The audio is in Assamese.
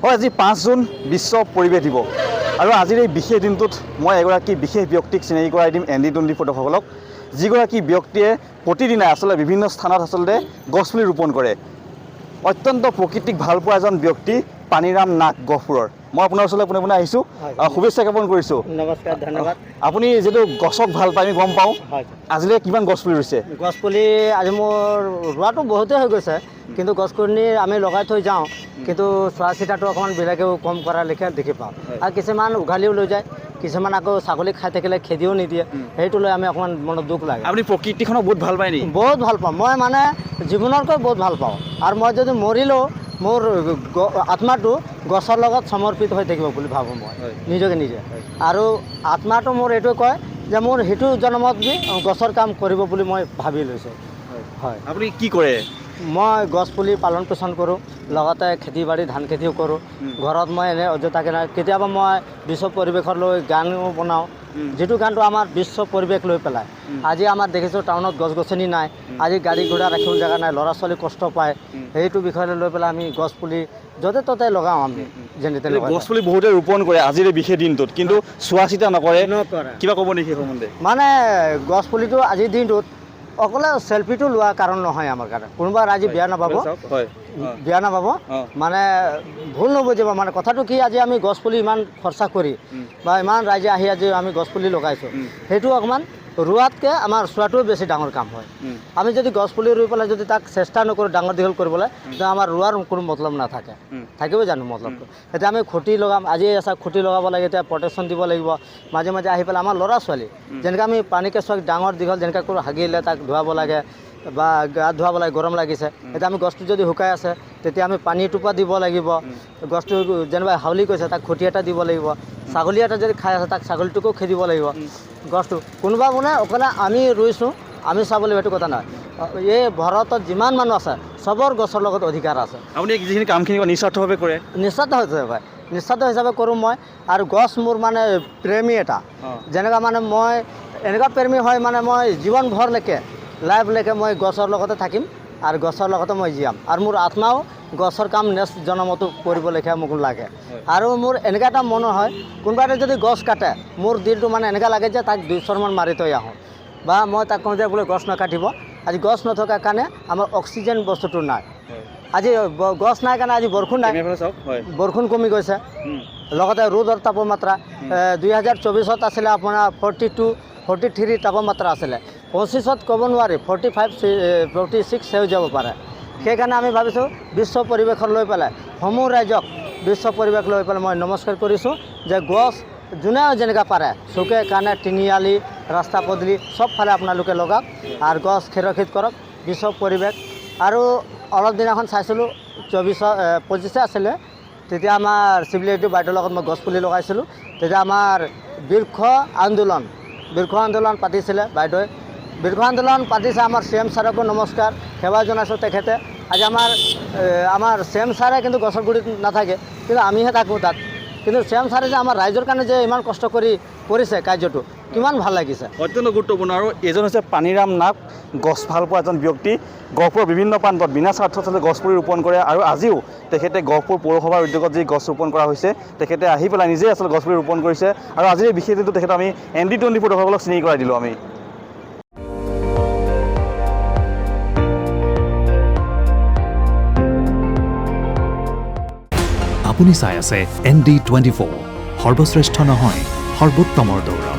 হয় আজি 5 জুন বিশ্ব পৰিৱেশ দিৱস আৰু আজিৰ এই বিশেষ দিনটোত মই এগৰাকী বিশেষ ব্যক্তিক চিনাকি কৰাই দিম ND20 ফটোসকলক যিগৰাকী ব্যক্তিয়ে প্ৰতিদিনে আসলে বিভিন্ন স্থানত আসলে গছপুলি ৰোপণ কৰে অত্যন্ত প্ৰকৃতিক ভাল পোৱা এজন ব্যক্তি পানীৰাম নাগ গহপুৰৰ মই আপোনাৰ ওচৰলৈ পুনে আহিছোঁ শুভেচ্ছা জ্ঞাপন কৰিছোঁ নমস্কাৰ ধন্যবাদ আপুনি যেটো গছক ভাল পায় আমি গম পাওঁ আজিলৈ কিমান গছপুলি ৰুইছে গছপুলি আজি মোৰ ৰোৱাটো বহুতেই হৈ গৈছে কিন্তু গছপুলি আমি লগাই থৈ যাওঁ কিন্তু চোৱা চিতাটো অকণমান বেলেগেও কম কৰা লেখীয়া দেখি পাওঁ আৰু কিছুমান উঘালিও লৈ যায় কিছুমান আকৌ ছাগলী খাই থাকিলে খেদিও নিদিয়ে সেইটো লৈ আমি অকণমান মনত দুখ লাগে আপুনি প্ৰকৃতিখনক বহুত ভাল পায় নি বহুত ভাল পাওঁ মই মানে জীৱনতকৈ বহুত ভাল পাওঁ আৰু মই যদি মৰিলেও মোৰ আত্মাটো গছৰ লগত সমৰ্পিত হৈ থাকিব বুলি ভাবোঁ মই নিজকে নিজে আৰু আত্মাটো মোৰ এইটোৱে কয় যে মোৰ সেইটো জন্মত কি গছৰ কাম কৰিব বুলি মই ভাবি লৈছোঁ হয় আপুনি কি কৰে মই গছপুলি পালন পোষণ কৰোঁ লগতে খেতি বাৰী ধান খেতিও কৰোঁ ঘৰত মই এনে অযথাকে নাই কেতিয়াবা মই বিশ্ব পৰিৱেশক লৈ গানো বনাওঁ যিটো গানটো আমাৰ বিশ্ব পৰিৱেশ লৈ পেলাই আজি আমাৰ দেখিছোঁ টাউনত গছ গছনি নাই আজি গাড়ী ঘোঁৰা ৰাখিব জেগা নাই ল'ৰা ছোৱালী কষ্ট পায় সেইটো বিষয়লৈ লৈ পেলাই আমি গছপুলি য'তে ত'তে লগাওঁ আমি যেনে তেনে গছপুলি বহুতে ৰোপণ কৰে আজিৰ এই বিশেষ দিনটোত কিন্তু চোৱা চিতা নকৰে কিবা ক'ব নেকি সম্বন্ধে মানে গছপুলিটো আজিৰ দিনটোত অকলে চেল্ফিটো লোৱা কাৰণ নহয় আমাৰ কাৰণে কোনোবা ৰাইজে বেয়া নাপাব মানে ভুল নবুজিব মানে কথাটো কি আজি আমি গছপুলি ইমান খৰচা কৰি বা ইমান ৰাইজে আহি আজি আমি গছপুলি লগাইছোঁ সেইটো অকণমান ৰোৱাতকৈ আমাৰ চোৱাটোও বেছি ডাঙৰ কাম হয় আমি যদি গছপুলি ৰুই পেলাই যদি তাক চেষ্টা নকৰোঁ ডাঙৰ দীঘল কৰিবলৈ তেতিয়া আমাৰ ৰোৱাৰ কোনো মতলব নাথাকে থাকিব জানো মতলবটো এতিয়া আমি খুঁটি লগাম আজি এচা খুঁটি লগাব লাগে এতিয়া প্ৰটেকশ্যন দিব লাগিব মাজে মাজে আহি পেলাই আমাৰ ল'ৰা ছোৱালী যেনেকৈ আমি পানী কেঁচুৱাক ডাঙৰ দীঘল যেনেকৈ কৰোঁ হাগিলে তাক ধুৱাব লাগে বা গা ধুৱাব লাগে গৰম লাগিছে এতিয়া আমি গছটো যদি শুকাই আছে তেতিয়া আমি পানী এটোপা দিব লাগিব গছটো যেনিবা হাউলি গৈছে তাক খুঁটি এটা দিব লাগিব ছাগলী এটা যদি খাই আছে তাক ছাগলীটোকো খেদিব লাগিব গছটো কোনোবা মানে অকলে আমি ৰুইছোঁ আমি চাব লাগিব এইটো কথা নহয় এই ভাৰতত যিমান মানুহ আছে চবৰ গছৰ লগত অধিকাৰ আছে আপুনি যিখিনি কামখিনি নিস্বাৰ্থভাৱে কৰে নিস্বাৰ্থ হিচাপে কৰোঁ মই আৰু গছ মোৰ মানে প্ৰেমী এটা যেনেকুৱা মানে মই এনেকুৱা প্ৰেমী হয় মানে মই জীৱনভৰলৈকে লাইফলৈকে মই গছৰ লগতে থাকিম আৰু গছৰ লগতে মই জীয়াম আৰু মোৰ আত্মাও গছৰ কাম নেক্সট জন্মতো কৰিবলৈকে মোক লাগে আৰু মোৰ এনেকুৱা এটা মন হয় কোনোবা এটা যদি গছ কাটে মোৰ দিলটো মানে এনেকুৱা লাগে যে তাক 2 বছৰমান মাৰি থৈ আহোঁ বা মই তাক কওঁ যে বোলে গছ নাকাটিব আজি গছ নথকাৰ কাৰণে আমাৰ অক্সিজেন বস্তুটো নাই আজি গছ নাই কাৰণে আজি বৰষুণ নাই বৰষুণ কমি গৈছে লগতে ৰ'দৰ তাপমাত্ৰা 2024ত আছিলে আপোনাৰ 43 তাপমাত্ৰা আছিলে 25ত ক'ব নোৱাৰি 46 হৈ যাব পাৰে সেইকাৰণে আমি ভাবিছোঁ বিশ্ব পৰিৱেশক লৈ পেলাই সমূহ ৰাইজক বিশ্ব পৰিৱেশ লৈ পেলাই মই নমস্কাৰ কৰিছোঁ যে গছ যোনে যেনেকৈ পাৰে চুকে কাণে তিনিআলি ৰাস্তা পদূলি চবফালে আপোনালোকে লগাওক আৰু গছ সুৰক্ষিত কৰক বিশ্ব পৰিৱেশ আৰু অলপ দিনাখন চাইছিলোঁ 25 আছিলে তেতিয়া আমাৰ চিভিলিটি বাইদেউৰ লগত মই গছপুলি লগাইছিলোঁ তেতিয়া আমাৰ বৃক্ষ আন্দোলন পাতিছিলে বাইদেৱে বৃক্ষ আন্দোলন পাতিছে আমাৰ CM ছাৰকো নমস্কাৰ সেৱা জনাইছোঁ তেখেতে আজি আমাৰ CM ছাৰে কিন্তু গছৰ গুৰিত নাথাকে কিন্তু আমিহে থাকোঁ তাত কিন্তু CM ছাৰে যে আমাৰ ৰাইজৰ কাৰণে যে ইমান কষ্ট কৰিছে কাৰ্যটো কিমান ভাল লাগিছে অত্যন্ত গুৰুত্বপূৰ্ণ আৰু এজন হৈছে পানীৰাম নাগ গছ ভাল পোৱা এজন ব্যক্তি গহপুৰৰ বিভিন্ন প্ৰান্তত বিনা স্বাৰ্থত গছপুলি ৰোপণ কৰে আৰু আজিও তেখেতে গহপুৰ পৌৰসভাৰ উদ্যোগত যি গছ ৰোপণ কৰা হৈছে তেখেতে আহি পেলাই নিজে আচলতে গছপুলি ৰোপণ কৰিছে আৰু আজিৰ এই বিশেষ দিনটো তেখেতক আমি ND20 ফটোসকলক চিনাকি কৰাই দিলোঁ আমি আপুনি চাই আছে ND24 সৰ্বশ্ৰেষ্ঠ নহয় সৰ্বোত্তমৰ দৌৰ